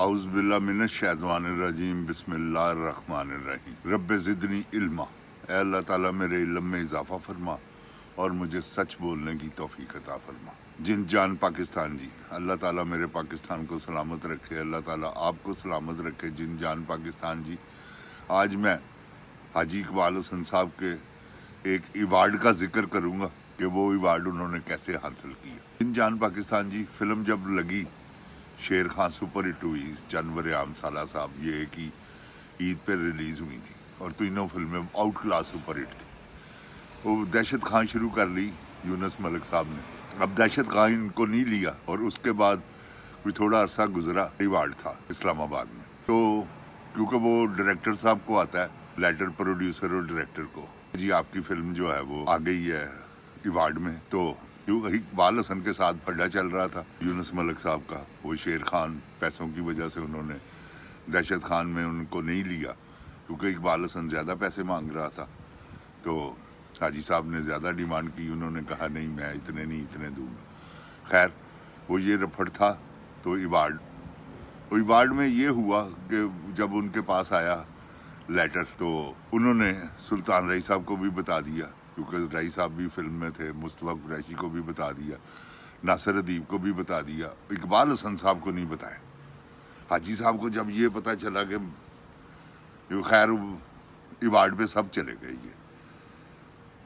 औज़ुबिल्लाह मिनश्शैतानिर्रजीम बिस्मिल्लाहिर्रहमानिर्रहीम रब्बे ज़िदनी इल्मा। ऐ अल्लाह ताला मेरे इल्म में इजाफ़ा फरमा और मुझे सच बोलने की तौफीक अता फरमा। जिन जान पाकिस्तान जी, अल्लाह ताला मेरे पाकिस्तान को सलामत रखे, अल्लाह ताला आपको सलामत रखे। जिन जान पाकिस्तान जी, आज मैं हाजी इकबाल हसन साहब के एक अवार्ड का जिक्र करूँगा कि वो अवार्ड उन्होंने कैसे हासिल किया। जिन जान पाकिस्तान जी फिल्म जब लगी, शेर खान सुपर हिट हुई, जानवर आम साला साहब ये एक ही ईद पर रिलीज़ हुई थी और तीनों फिल्में आउट क्लास सुपर हिट थी। वो दहशत खान शुरू कर ली यूनुस मलिक साहब ने, अब दहशत खान इनको नहीं लिया और उसके बाद कोई थोड़ा अरसा गुजरा, अवार्ड था इस्लामाबाद में। तो क्योंकि वो डायरेक्टर साहब को आता है लेटर, प्रोड्यूसर और डायरेक्टर को, जी आपकी फिल्म जो है वो आ गई है अवार्ड में। तो इकबाल हसन के साथ फड्डा चल रहा था यूनुस मलिक साहब का, वो शेर खान पैसों की वजह से उन्होंने दहशत खान में उनको नहीं लिया क्योंकि इकबाल हसन ज़्यादा पैसे मांग रहा था। तो हाजी साहब ने ज़्यादा डिमांड की, उन्होंने कहा नहीं मैं इतने नहीं इतने दूंगा। खैर वो ये रफड़ था। तो अवार्ड में ये हुआ कि जब उनके पास आया लेटर तो उन्होंने सुल्तान रई साहब को भी बता दिया क्योंकि रई साहब भी फिल्म में थे, मुस्तफ़ा कुरैशी को भी बता दिया, नासिर अदीब को भी बता दिया, इकबाल हसन साहब को नहीं बताया। हाजी साहब को जब ये पता चला कि खैर अवार्ड पे सब चले गए ये,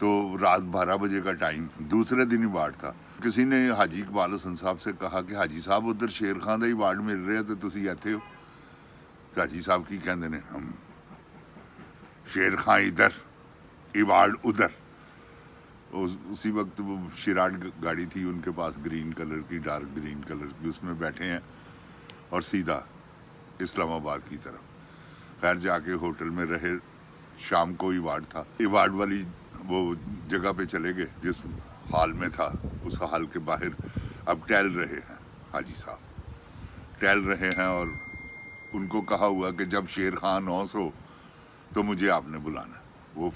तो रात 12 बजे का टाइम, दूसरे दिन अवार्ड था। किसी ने हाजी इकबाल हसन साहब से कहा कि हाजी साहब उधर शेर खान का अवार्ड मिल रहा है तो तुसी इत्थे हो। तो हाजी साहब की कहते ने, हम शेर खान इधर अवार्ड उधर। उसी वक्त वो शिराट गाड़ी थी उनके पास, ग्रीन कलर की, डार्क ग्रीन कलर की, उसमें बैठे हैं और सीधा इस्लामाबाद की तरफ। खैर जाके होटल में रहे, शाम को अवार्ड था, अवार्ड वाली वो जगह पे चले गए जिस हॉल में था, उस हॉल के बाहर अब टहल रहे हैं हाजी साहब, टहल रहे हैं और उनको कहा हुआ कि जब शेर खान 900 तो मुझे आपने बुलाना। वो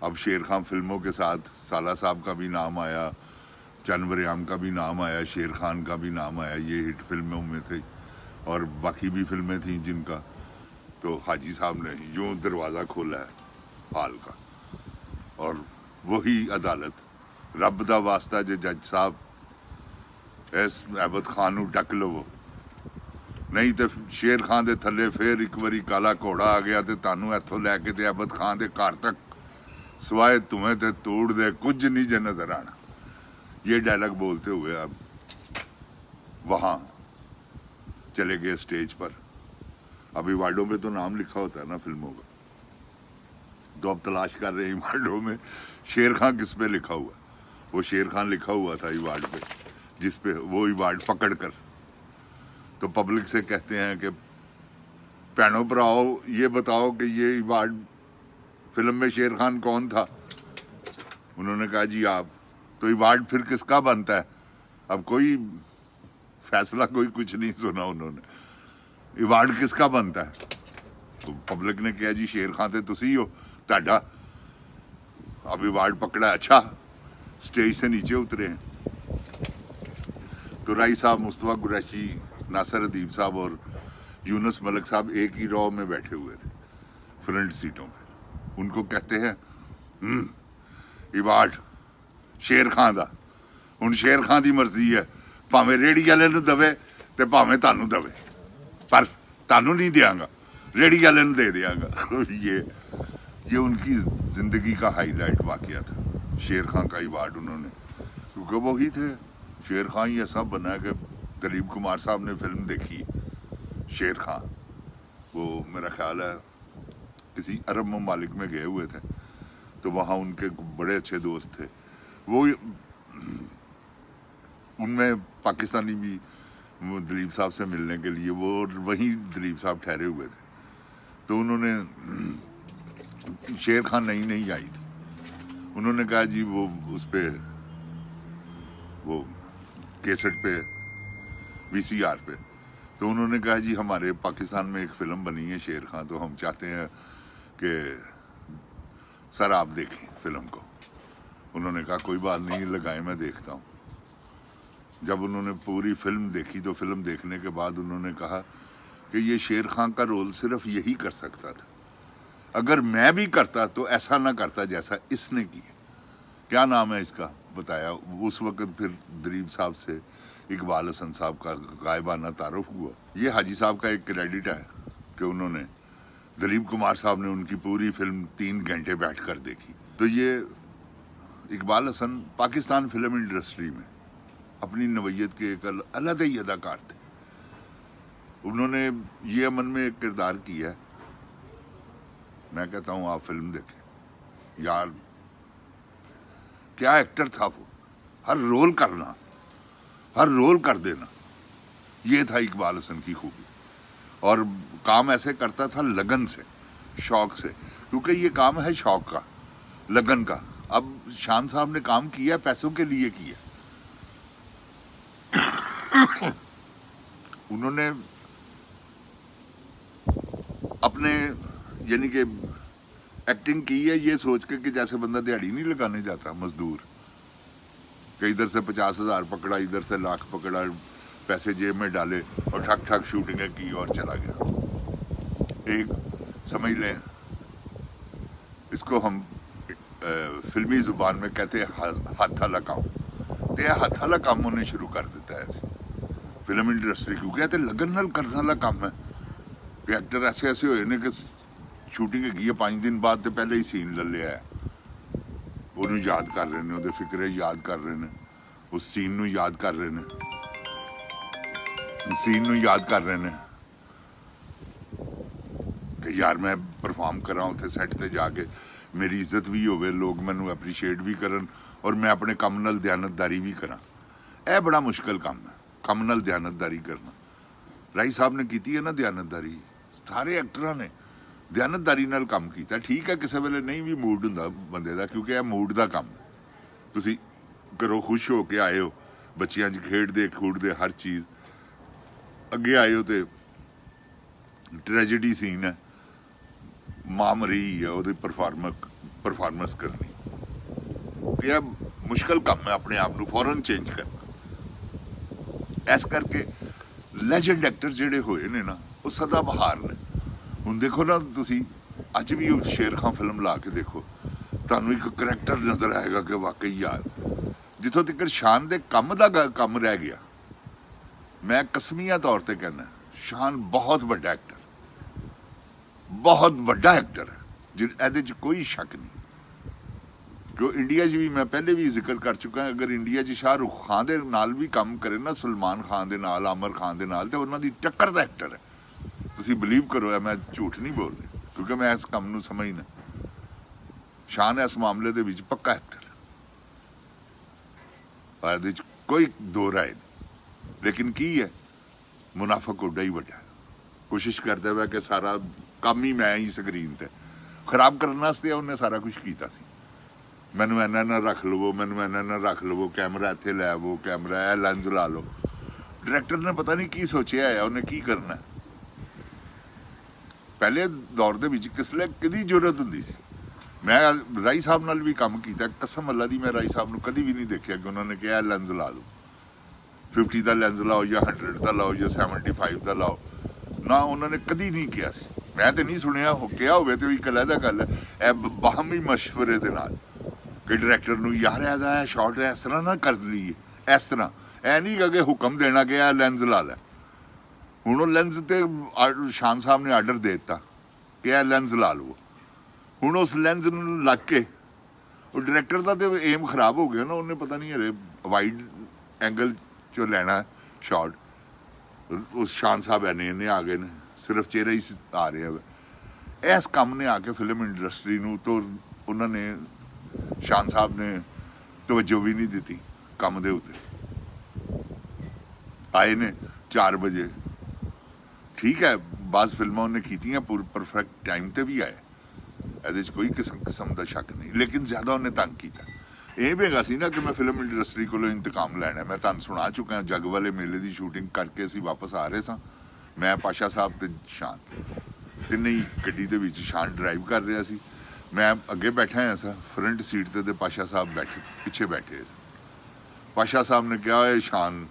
अब शेर खान फिल्मों के साथ साला साहब का भी नाम आया, जानवर आम का भी नाम आया, शेर खान का भी नाम आया, ये हिट फिल्मों में थे और बाकी भी फिल्में थीं जिनका। तो हाजी साहब ने यूं दरवाज़ा खोला है हॉल का और वही अदालत, रब दा वास्ता जो जज साहब इस अहमद खान नूं डक लवो, नहीं तो शेर खान दे थले फिर एक बारी काला घोड़ा आ गया तो तुहानू इत्थों लैके ते अहमद खान दे घर तक सिवाए तुम्हें ते तोड़ दे कुछ नहीं जे नजर आना। ये डायलॉग बोलते हुए अब वहाँ चले गए स्टेज पर। अभी अवार्डों पे तो नाम लिखा होता है ना फिल्मों का, तो अब तलाश कर रहे हैं अवार्डों में शेर खान किस पे लिखा हुआ। वो शेर खान लिखा हुआ था अवार्ड पे, जिस पे वो अवार्ड पकड़ कर तो पब्लिक से कहते हैं कि भैनों भराओ ये बताओ कि ये अवार्ड फिल्म में शेर खान कौन था। उन्होंने कहा जी आप। तो अवार्ड फिर किसका बनता है? अब कोई फैसला कोई कुछ नहीं सुना उन्होंने, अवार्ड किसका बनता है? तो पब्लिक ने कहा जी शेर खान थे तुसी हो, ताड़ा। अब अवार्ड पकड़ा, अच्छा स्टेज से नीचे उतरे हैं तो राई साहब, मुस्तफ़ा कुरैशी, नासिर अदीब साहब और यूनुस मलिक साहब एक ही रॉ में बैठे हुए थे फ्रंट सीटों पे। उनको कहते हैं अवार्ड शेर खान दा, हुण शेर खान दी मर्जी है, भावें रेहड़ी वाले नूं दवे ते भावें तानू दवे, पर तानू नहीं देंगा, रेहड़ी वाले नूं दे देंगा। तो ये उनकी जिंदगी का हाईलाइट वाकया था, शेर खान का अवार्ड उन्होंने, क्योंकि वो ही थे। शेर खान ही ऐसा बना है कि दिलीप कुमार साहब ने फिल्म देखी शेर खान, वो मेरा ख्याल है किसी अरब ममालिक में गए हुए थे, तो वहाँ उनके बड़े अच्छे दोस्त थे, वो उनमें पाकिस्तानी भी दिलीप साहब से मिलने के लिए, वो वहीं दिलीप साहब ठहरे हुए थे। तो उन्होंने, शेर खान नहीं आई थी, उन्होंने कहा जी वो उस पे, वो कैसेट पे, VCR पे, तो उन्होंने कहा जी हमारे पाकिस्तान में एक फ़िल्म बनी है शेर खान, तो हम चाहते हैं कि सर आप देखें फ़िल्म को। उन्होंने कहा कोई बात नहीं, लगाए मैं देखता हूँ। जब उन्होंने पूरी फिल्म देखी तो फिल्म देखने के बाद उन्होंने कहा कि ये शेर खान का रोल सिर्फ यही कर सकता था, अगर मैं भी करता तो ऐसा ना करता जैसा इसने किया। क्या नाम है इसका बताया। उस वक्त फिर दिलीप साहब से इकबाल हसन साहब का गायबाना तारुफ हुआ। ये हाजी साहब का एक क्रेडिट है कि उन्होंने, दिलीप कुमार साहब ने उनकी पूरी फिल्म 3 घंटे बैठ कर देखी। तो ये इकबाल हसन पाकिस्तान फिल्म इंडस्ट्री में अपनी नवैयत के एक अलग ही अदाकार थे। उन्होंने ये अमन में एक किरदार किया है, मैं कहता हूँ आप फिल्म देखें यार, क्या एक्टर था वो। हर रोल करना, हर रोल कर देना, ये था इकबाल हसन की खूबी। और काम ऐसे करता था लगन से, शौक से, क्योंकि ये काम है शौक का, लगन का। अब शान साहब ने काम किया पैसों के लिए किया। उन्होंने अपने यानी कि एक्टिंग की है ये सोच के कि जैसे बंदा दिहाड़ी नहीं लगाने जाता मजदूर, कि इधर से 50,000 पकड़ा, इधर से लाख पकड़ा, पैसे जेब में डाले और ठक ठक शूटिंग की और चला गया। एक समझ लें, इसको हम फिल्मी जुबान में कहते हैं हाथ वाला काम। तो यह हाथ वाला काम होने शुरू कर देता है ऐसे फिल्म इंडस्ट्री, क्योंकि कहते लगन नाल करने वाला काम है कि एक्टर ऐसे ऐसे होए ने कि शूटिंग की 5 दिन बाद तो पहले ही सीन ले लिया है, ਉਹਨੂੰ याद कर रहे हैं, ਉਹਦੇ ਫਿਕਰੇ याद कर रहे हैं, उस सीन ਨੂੰ याद कर रहे हैं, सीन ਨੂੰ याद कर रहे हैं कि यार मैं परफॉर्म करा उत्थे सैट ते जाके, मेरी इज्जत भी होवे, लोग मैनू एप्रीशिएट भी करन और मैं अपने काम नाल दयानतदारी भी करा। यह बड़ा मुश्किल काम है, काम नाल दयानतदारी करना। राई साहब ने की है ना दयानतदारी, सारे एक्टरां ने दयानतदारी नाल काम किया। ठीक है किसी वेले नहीं भी मूड हुंदा बंदे दा, क्योंकि यह मूड का काम है। तुसी घरों खुश हो के आए हो, बच्चियां च खेडदे खूडदे हर चीज़, अगे आए हो तो ट्रैजेडी सीन है, मां मरी है, वो परफॉर्मेंस करनी, तो यह मुश्किल काम है अपने आप को फौरन चेंज करना। इस करके लैजेंड एक्टर जिहड़े होए ने ना, वो सदा बहार ने। हुण देखो ना तुसी अज भी शेर खान फिल्म ला के देखो, तुहानू एक करैक्टर नजर आएगा कि वाकई यार जिथों तक शान दे कम दा कम रह गया, मैं कसमिया तौर पर कहना शान बहुत वड्डा एक्टर, बहुत वड्डा एक्टर है, जिहदे च कोई शक नहीं। जो इंडिया च भी मैं पहले भी जिक्र कर चुका है, अगर इंडिया च शाहरुख खान दे नाल भी काम करे ना, सलमान खान दे नाल, आमिर खान दे नाल, ते उन्हां दी टक्कर दा एक्टर है। तुसी बिलीव करो, मैं झूठ नहीं बोल रहा, क्योंकि मैं इस काम नूं समझना। शान इस मामले दे विच पक्का एक्टर है, इहदे च कोई दो राय नहीं। लेकिन की है, मुनाफक उड्डा ही वड्डा, कोशिश करता है कि सारा काम ही मैं ही स्क्रीन ते खराब करने वास्ते उन्हें सारा कुछ किया सी। मैनू इन्ना ना रख लवो, मैनू इन्ना ना रख लवो, कैमरा इत्थे लै आवो, कैमरा ए लेंस ला लो। डायरैक्टर ने पता नहीं की सोचिया है, उन्हें की करना। पहले दौर दे विच किसले किहदी जरूरत हुंदी सी। मैं राई साहब नाल भी काम किया, कसम अल्लाह दी मैं राई साहब नूं कदी भी नहीं देखिया कि उन्होंने कहा लेंस ला लो, 50 का लेंस लाओ या 100 का लाओ या 75 का लाओ, ना उन्होंने कदी नहीं किया सी। मैं तो नहीं सुनिया, हो क्या होवे तो एक अलग गल है। ए बाहमी मशवरे दे नाल कि डायरैक्टर नूं यार ऐदा शॉट इस तरह ना कर लीए, इस तरह ऐ नहीं कि हुक्म देना कि आ लेंस ला लै। हुण वो लेंस ते शान साहब ने आर्डर दे दिता कि आ लेंस ला लो। हुण उस लेंस नूं लग के वो डायरैक्टर का तो एम खराब हो गया ना, उन्हें पता नहीं हरे वाइड एंगल चो लेना शॉट। उस शान साहब इन्ने आ गए ने, सिर्फ चेहरा ही आ रहे हैं। इस काम ने आके फिल्म इंडस्ट्री नूं तो उन्होंने शान साहब ने तवज्जो भी नहीं दी काम दे उत्ते। आए ने 4 बजे, ठीक है बस फिल्मां उन्हें कीतियां पूरे परफेक्ट टाइम ते भी आए, ਇਹਦੇ 'ਚ कोई किस्म का शक नहीं, लेकिन ज़्यादा उन्हें तंग किया। ਇਹ ਵੀ ਹੈਗਾ ਸੀ ना कि मैं फिल्म इंडस्ट्री को इंतकाम लैना। मैं तुहानूं सुना चुका, जग वाले मेले की शूटिंग करके असीं वापस आ रहे सां, मैं पाशा साहब ते शान तिन्ने ही गड्डी दे विच, शान ड्राइव कर रहा सी, मैं अगे बैठा है सा फ्रंट सीट ते पाशा साहब बैठे पिछे बैठे। पाशा साहब ने कहा शान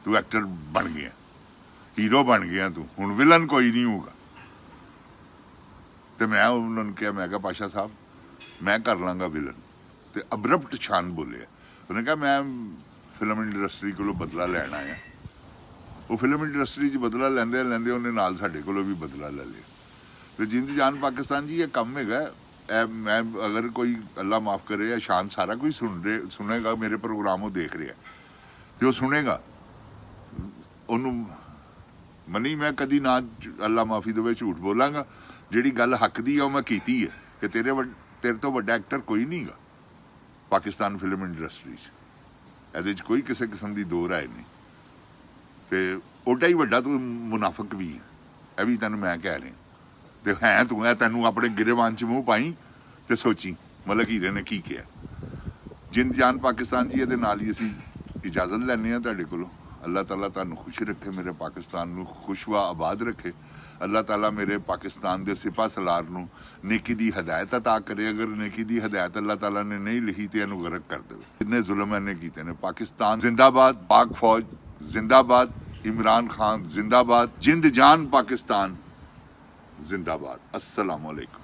तू एक्टर बन गया। हीरो बन गया तू, हुण विलन कोई नहीं होगा। तो मैं उन्होंने कहा, मैं कहा पाशा साहब मैं कर लांगा विलन। तो अब्रप्ट छान बोले, उन्होंने कहा मैं फिल्म इंडस्ट्री को बदला लैन आया। वो फिल्म इंडस्ट्री च बदला लैंदे लैंदे उन्हें नाल साडे कोलों भी बदला ले लिया। तो जिंद जान पाकिस्तान जी ये कम है, मैं अगर कोई अल्लाह माफ़ करे या शान सारा कोई सुनेगा मेरे प्रोग्राम वो देख रहा है तो वो सुनेगा ਉਹਨੂੰ मनी मैं कदी ना अल्लाह माफ़ी देवे झूठ बोलांगा। ਜਿਹੜੀ ਗੱਲ हक दी है मैं कीती है कि तेरे तो ਵੱਡਾ एक्टर कोई नहीं गा पाकिस्तान फिल्म इंडस्ट्री ये कोई किसी किस्म की दो राय नहीं। तो ओडा ही ਵੱਡਾ तू मुनाफिक भी है, यह भी तेन मैं कह रहा। तो है तू है तेन अपने गिरेवान च मूँह पाई तो सोची मतलब हीरे ने की किया। जिंद जान पाकिस्तान जी ये नाल ही असी इजाजत लैने तुहाडे कोलों। अल्लाह ताला तुहानूं खुश रखे, मेरे पाकिस्तान नूं खुश व आबाद रखे। अल्लाह ताला मेरे पाकिस्तान के सिपा सलार नूं नेकी दी हदायत अता करे। अगर नेकी दी हदायत अल्लाह ताला ने नहीं लिखी तो इहनूं गरक कर देवे। इन्ने जुल्म इन्हें कीते ने। पाकिस्तान जिंदाबाद, पाक फौज जिंदाबाद, इमरान खान जिंदाबाद, जिंद जान पाकिस्तान जिंदाबाद। अस्सलाम वालेकुम।